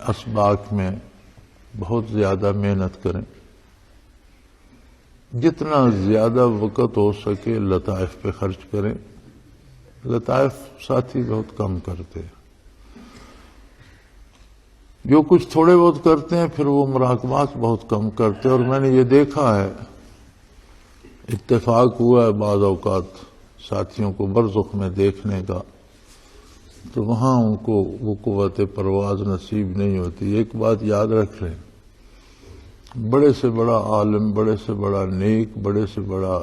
اسباق میں بہت زیادہ محنت کریں، جتنا زیادہ وقت ہو سکے لطائف پہ خرچ کریں۔ لطائف ساتھی بہت کم کرتے ہیں، جو کچھ تھوڑے بہت کرتے ہیں پھر وہ مراقبات بہت کم کرتے ہیں۔ اور میں نے یہ دیکھا ہے، اتفاق ہوا ہے بعض اوقات ساتھیوں کو برزخ میں دیکھنے کا، تو وہاں ان کو وہ قوت پرواز نصیب نہیں ہوتی۔ ایک بات یاد رکھ لیں، بڑے سے بڑا عالم، بڑے سے بڑا نیک، بڑے سے بڑا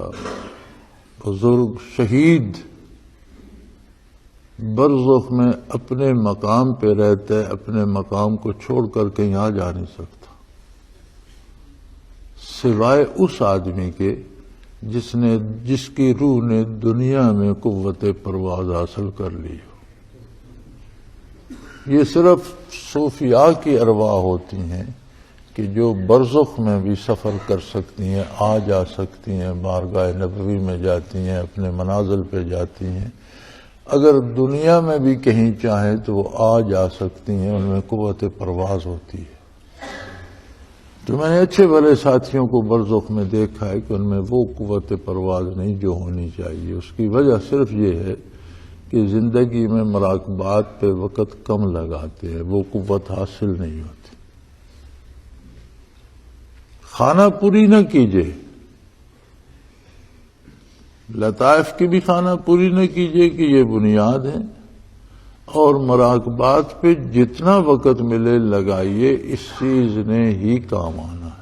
بزرگ، شہید برزخ میں اپنے مقام پہ رہتا ہے، اپنے مقام کو چھوڑ کر کہیں آ جا نہیں سکتا، سوائے اس آدمی کے جس کی روح نے دنیا میں قوت پرواز حاصل کر لی ہو۔ یہ صرف صوفیاء کی ارواح ہوتی ہیں کہ جو برزخ میں بھی سفر کر سکتی ہیں، آ جا سکتی ہیں، بارگاہ نبوی میں جاتی ہیں، اپنے منازل پہ جاتی ہیں۔ اگر دنیا میں بھی کہیں چاہیں تو وہ آ جا سکتی ہیں، ان میں قوت پرواز ہوتی ہے۔ تو میں نے اچھے بھلے ساتھیوں کو برزخ میں دیکھا ہے کہ ان میں وہ قوت پرواز نہیں جو ہونی چاہیے۔ اس کی وجہ صرف یہ ہے کہ زندگی میں مراقبات پہ وقت کم لگاتے ہیں، وہ قوت حاصل نہیں ہوتی۔ خانہ پوری نہ کیجیے، لطائف کی بھی خانہ پوری نہ کیجیے کہ یہ بنیاد ہے، اور مراقبات پہ جتنا وقت ملے لگائیے، اس چیز نے ہی کام آنا ہے۔